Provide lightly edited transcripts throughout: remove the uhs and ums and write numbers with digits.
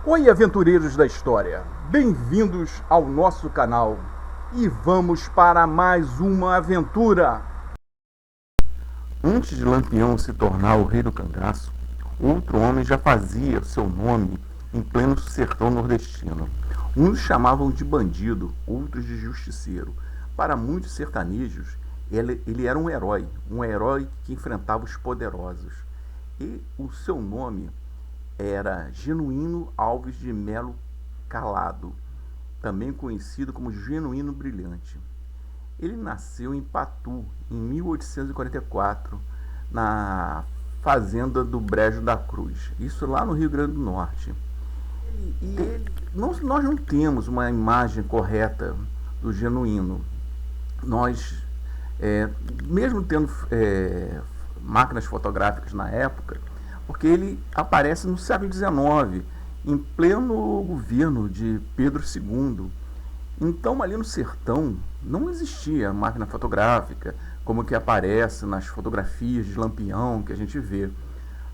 Oi, aventureiros da história! Bem-vindos ao nosso canal e vamos para mais uma aventura! Antes de Lampião se tornar o rei do cangaço, outro homem já fazia seu nome em pleno sertão nordestino. Uns chamavam de bandido, outros de justiceiro. Para muitos sertanejos, ele era um herói que enfrentava os poderosos. E o seu nome era Genuíno Alves de Melo Calado, também conhecido como Genuíno Brilhante. Ele nasceu em Patu, em 1844, na fazenda do Brejo da Cruz, isso lá no Rio Grande do Norte. Nós não temos uma imagem correta do Genuíno. Nós, mesmo tendo máquinas fotográficas na época, porque ele aparece no século XIX, em pleno governo de Pedro II. Então, ali no sertão, não existia máquina fotográfica, como que aparece nas fotografias de Lampião que a gente vê.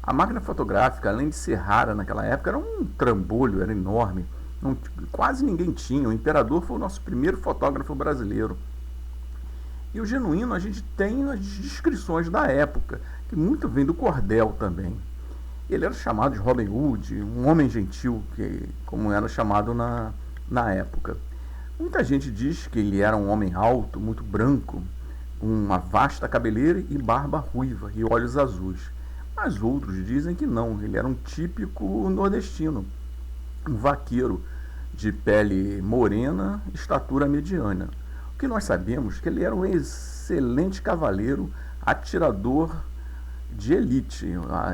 A máquina fotográfica, além de ser rara naquela época, era um trambolho, era enorme. Não, quase ninguém tinha. O imperador foi o nosso primeiro fotógrafo brasileiro. E o Genuíno, a gente tem as descrições da época, que muito vem do cordel também. Ele era chamado de Robin Hood, um homem gentil, como era chamado na época. Muita gente diz que ele era um homem alto, muito branco, com uma vasta cabeleira e barba ruiva e olhos azuis. Mas outros dizem que não, ele era um típico nordestino, um vaqueiro de pele morena, estatura mediana. O que nós sabemos é que ele era um excelente cavaleiro, atirador de elite.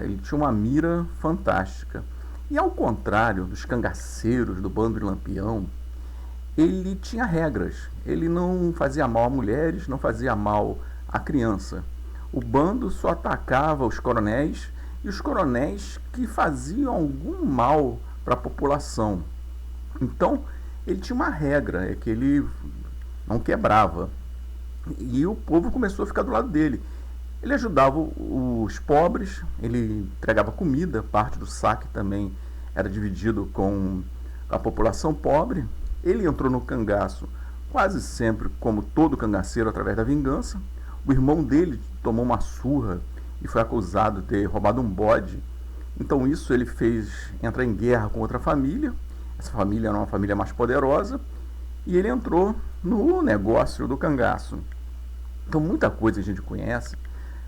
Ele tinha uma mira fantástica. E ao contrário dos cangaceiros do bando de Lampião, ele tinha regras. Ele não fazia mal a mulheres, não fazia mal a criança. O bando só atacava os coronéis e os coronéis que faziam algum mal para a população. Então, ele tinha uma regra, é que ele não quebrava. E o povo começou a ficar do lado dele. Ele ajudava os pobres, ele entregava comida, parte do saque também era dividido com a população pobre. Ele entrou no cangaço quase sempre, como todo cangaceiro, através da vingança. O irmão dele tomou uma surra e foi acusado de ter roubado um bode. Então isso ele fez entrar em guerra com outra família. Essa família era uma família mais poderosa. E ele entrou no negócio do cangaço. Então muita coisa que a gente conhece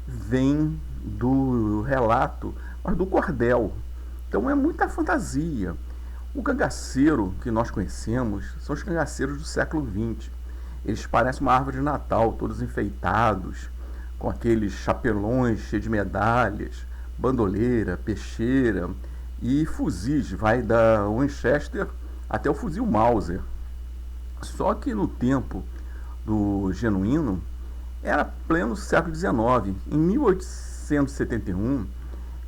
vem do relato, mas do cordel. Então é muita fantasia. O cangaceiro que nós conhecemos são os cangaceiros do século XX. Eles parecem uma árvore de Natal, todos enfeitados, com aqueles chapelões cheios de medalhas, bandoleira, peixeira e fuzis, vai da Winchester até o fuzil Mauser. Só que no tempo do Genuíno, era pleno século XIX. Em 1871,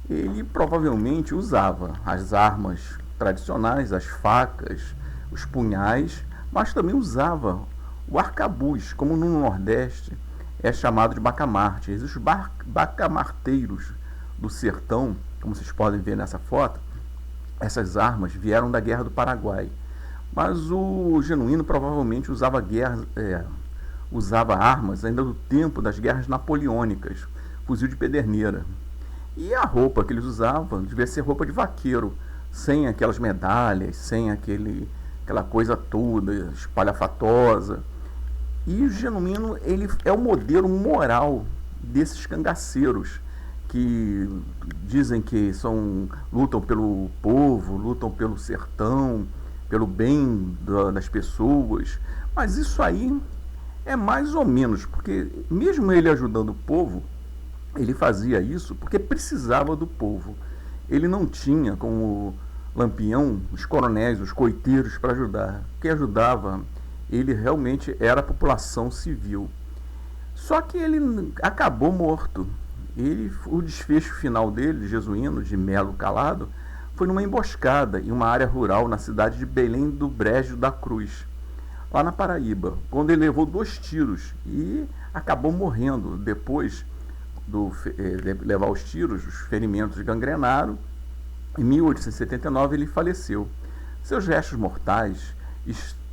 ele provavelmente usava as armas tradicionais, as facas, os punhais, mas também usava o arcabuz, como no Nordeste é chamado de bacamarte. Existem os bacamarteiros do sertão, como vocês podem ver nessa foto. Essas armas vieram da Guerra do Paraguai. Mas o Genuíno provavelmente usava armas ainda do tempo das guerras napoleônicas, fuzil de pederneira. E a roupa que eles usavam devia ser roupa de vaqueiro, sem aquelas medalhas, sem aquela coisa toda, espalhafatosa. E o Genuíno, ele é o modelo moral desses cangaceiros, que dizem que lutam pelo povo, lutam pelo sertão, pelo bem das pessoas. Mas isso aí é mais ou menos, porque mesmo ele ajudando o povo, ele fazia isso porque precisava do povo. Ele não tinha, como Lampião, os coronéis, os coiteiros para ajudar. Quem ajudava ele realmente era a população civil. Só que ele acabou morto. O desfecho final dele, de Jesuíno, de Melo Calado, foi numa emboscada em uma área rural na cidade de Belém do Brejo da Cruz, lá na Paraíba, quando ele levou 2 tiros e acabou morrendo. Depois de levar os tiros, os ferimentos gangrenaram. Em 1879 ele faleceu. Seus restos mortais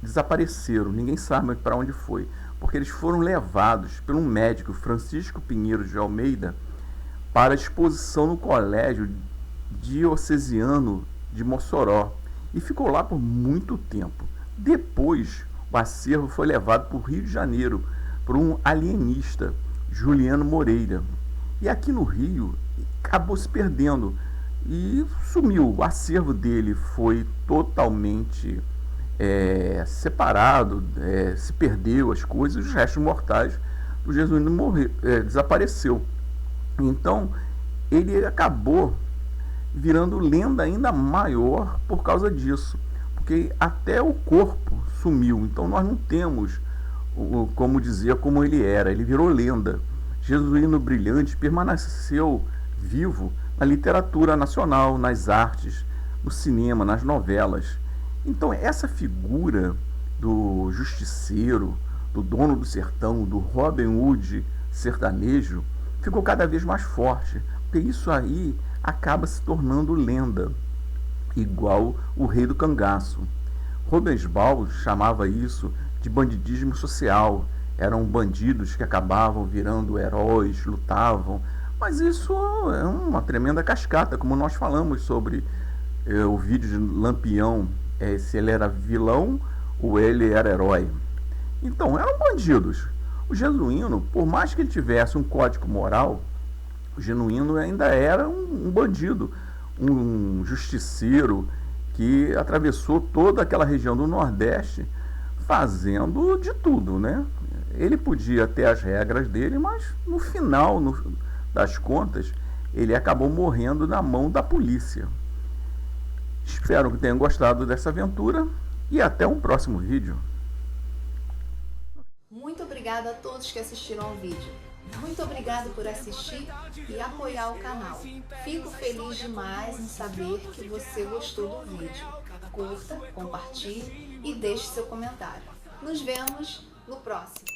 desapareceram, ninguém sabe para onde foi, porque eles foram levados por um médico, Francisco Pinheiro de Almeida, para exposição no Colégio Diocesano de Mossoró e ficou lá por muito tempo. Depois, o acervo foi levado para o Rio de Janeiro por um alienista, Juliano Moreira. E aqui no Rio acabou se perdendo e sumiu. O acervo dele foi totalmente separado, se perdeu as coisas, os restos mortais do jesuíno desapareceu. Então ele acabou virando lenda ainda maior por causa disso, porque até o corpo sumiu. Então nós não temos como dizer como ele era, ele virou lenda. Jesuíno brilhante permaneceu vivo na literatura nacional, nas artes, no cinema, nas novelas. Então essa figura do justiceiro, do dono do sertão, do Robin Hood sertanejo, ficou cada vez mais forte, porque isso aí acaba se tornando lenda, igual o Rei do Cangaço. Rubens Bal chamava isso de bandidismo social. Eram bandidos que acabavam virando heróis, lutavam, mas isso é uma tremenda cascata, como nós falamos sobre o vídeo de Lampião, se ele era vilão ou ele era herói. Então, eram bandidos. O jesuíno, por mais que ele tivesse um código moral, o genuíno ainda era um bandido, um justiceiro que atravessou toda aquela região do Nordeste fazendo de tudo, né? Ele podia ter as regras dele, mas no final das contas, ele acabou morrendo na mão da polícia. Espero que tenham gostado dessa aventura e até um próximo vídeo. Muito obrigada a todos que assistiram ao vídeo. Muito obrigado por assistir e apoiar o canal. Fico feliz demais em saber que você gostou do vídeo. Curta, compartilhe e deixe seu comentário. Nos vemos no próximo.